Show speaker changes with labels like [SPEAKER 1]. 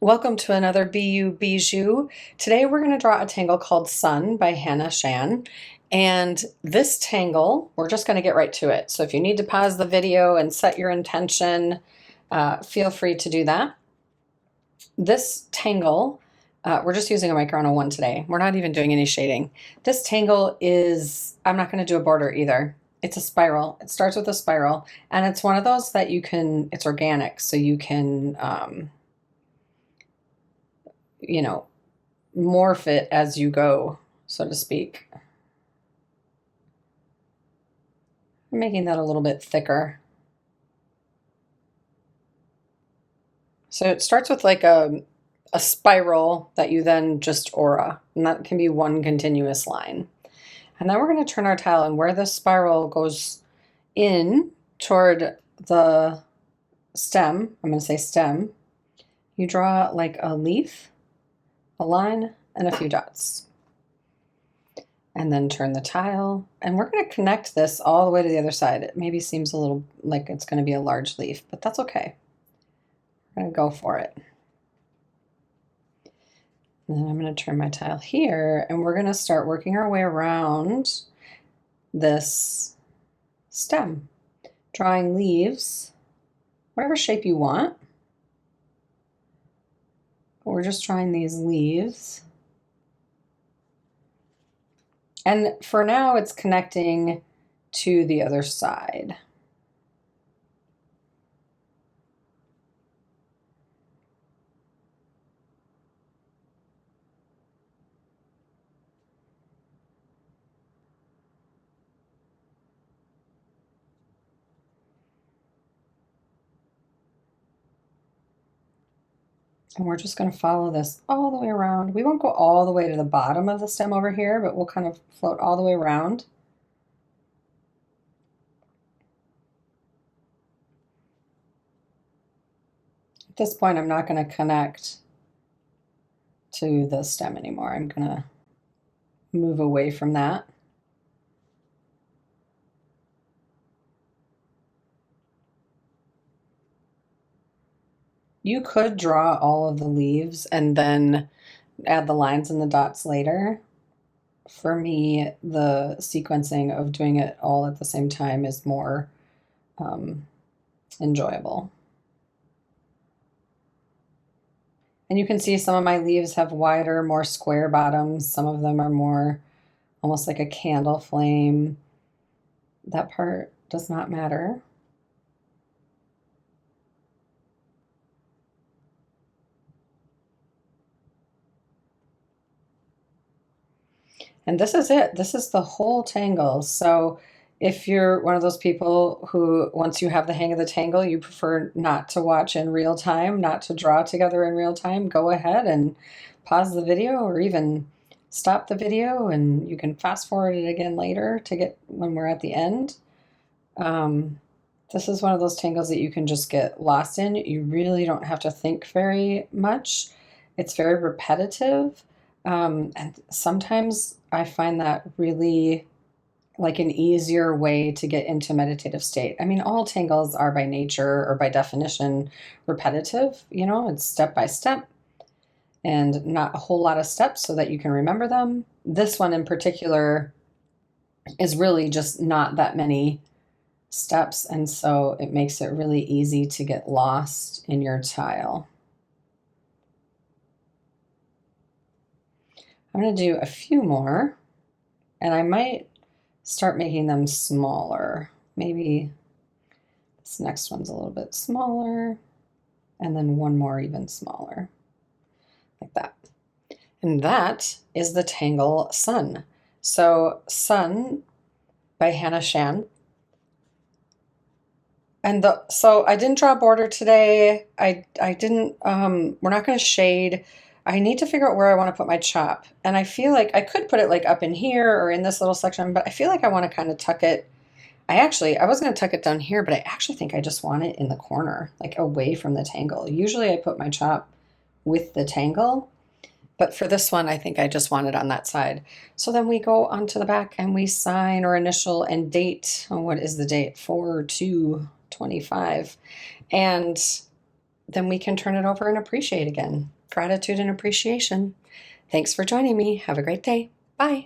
[SPEAKER 1] Welcome to another You Bijou. Today we're going to draw a tangle called Sun by Hanna Shan. And this tangle, we're just going to get right to it. So if you need to pause the video and set your intention, feel free to do that. This tangle, we're just using a Micron 01 today. We're not even doing any shading. This tangle is, I'm not going to do a border either. It's a spiral. It starts with a spiral. And it's one of those that you can, it's organic. So you can, morph it as you go, so to speak. I'm making that a little bit thicker. So it starts with like a spiral that you then just aura, and that can be one continuous line. And then we're going to turn our tile, and where the spiral goes in toward the stem, I'm going to say stem, you draw like a leaf, a line, and a few dots. And then turn the tile, and we're going to connect this all the way to the other side. It maybe seems a little like it's going to be a large leaf, but that's okay. We're going to go for it. And then I'm going to turn my tile here, and we're going to start working our way around this stem, drawing leaves, whatever shape you want. We're just drawing these leaves. And for now, it's connecting to the other side. And we're just going to follow this all the way around. We won't go all the way to the bottom of the stem over here, but we'll kind of float all the way around. At this point, I'm not going to connect to the stem anymore. I'm going to move away from that. You could draw all of the leaves and then add the lines and the dots later. For me, the sequencing of doing it all at the same time is more enjoyable. And you can see some of my leaves have wider, more square bottoms. Some of them are more almost like a candle flame. That part does not matter. And this is it. This is the whole tangle. So if you're one of those people who, once you have the hang of the tangle, you prefer not to watch in real time, not to draw together in real time, go ahead and pause the video or even stop the video, and you can fast forward it again later to get when we're at the end. This is one of those tangles that you can just get lost in. You really don't have to think very much. It's very repetitive. And sometimes I find that really like an easier way to get into meditative state. I mean, all tangles are by nature or by definition repetitive, it's step by step and not a whole lot of steps so that you can remember them. This one in particular is really just not that many steps, and so it makes it really easy to get lost in your tile. I'm going to do a few more, and I might start making them smaller. Maybe this next one's a little bit smaller, and then one more even smaller, like that. And that is the tangle Sun. So Sun by Hanna Shan. And so I didn't draw a border today. I didn't, we're not going to shade. I need to figure out where I want to put my chop. And I feel like I could put it like up in here or in this little section, but I feel like I want to kind of tuck it. I was going to tuck it down here, but I actually think I just want it in the corner, like away from the tangle. Usually I put my chop with the tangle, but for this one, I think I just want it on that side. So then we go onto the back and we sign or initial and date. Oh, what is the date? 4/2/25. And then we can turn it over and appreciate again. Gratitude and appreciation. Thanks for joining me. Have a great day. Bye.